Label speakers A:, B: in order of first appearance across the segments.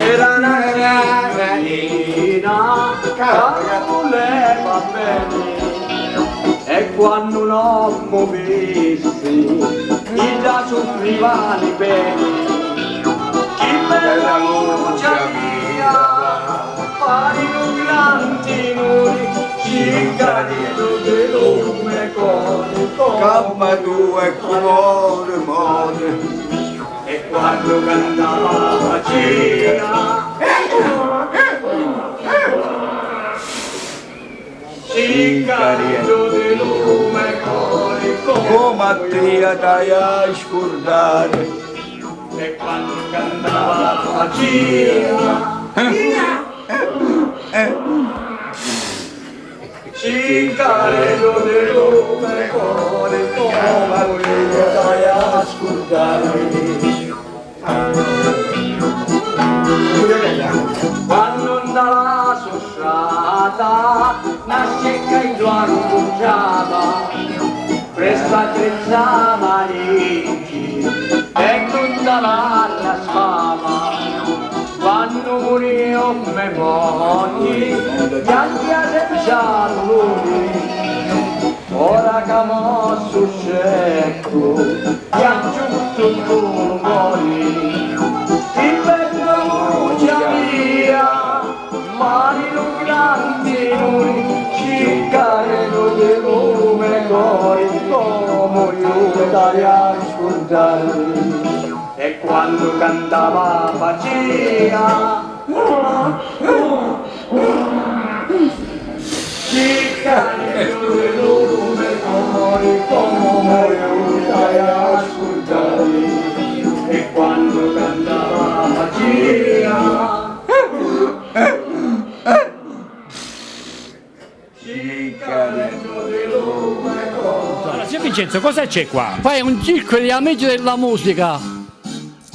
A: Era una carina che voleva bene e quando non muovissi già soffrivano bene. Chi bella luce mia, pari con grandi muri, ci carino di lume
B: Camma tu e cuore
A: e quando cantava Cia ci carino di lume
B: come ti dai a scordare.
A: e quando cantava Cia ci carino di lume come ti dai a scordare. Quando andava strada, nasce che il annunciava, presto attrezzava ricchi e tutta la sfama. Quando morì me mogli, gli altri a lui, ora che mo succetto, gli ha giunto tu mori. Mani grandi noi, ci carino di lume come io dai a scordare. E quando cantava Pacia, ci carino di lume come io dai a scordare. E quando cantava Pacia,
C: Allora, signor Vincenzo, cosa c'è qua?
D: Poi è un circo di amici della musica.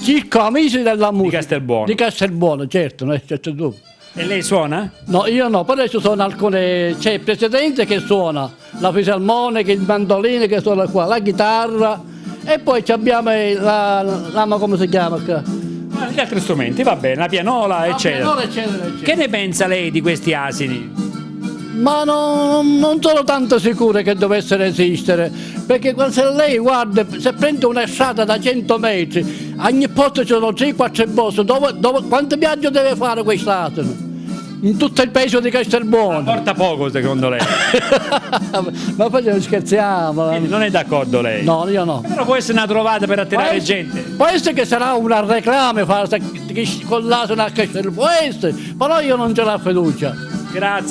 D: Circo amici della musica.
C: Castelbuono.
D: Di Castelbuono, certo, non c'è dubbio.
C: E lei suona?
D: No, io no, però ci sono alcune. C'è il presidente che suona, la fisarmonica, il mandolino che suona qua, la chitarra e poi abbiamo ma come si chiama qua?
C: Gli altri strumenti, va bene, la pianola, eccetera.
D: Pianola, eccetera.
C: Che ne pensa lei di questi asini?
D: Ma non sono tanto sicuro che dovessero esistere, perché se lei guarda, se prende una strada da 100 metri, ogni posto ci sono 3-4 posti, quanto viaggio deve fare quest'asino? In tutto il paese di Castelbuono.
C: Porta poco secondo lei.
D: Ma poi scherziamo.
C: Quindi non è d'accordo lei?
D: No, io no.
C: Però può essere una trovata per attirare gente.
D: Può essere che sarà una reclama con l'asino a Castelbuono, può essere, però io non ce l'ho fiducia.
C: Grazie.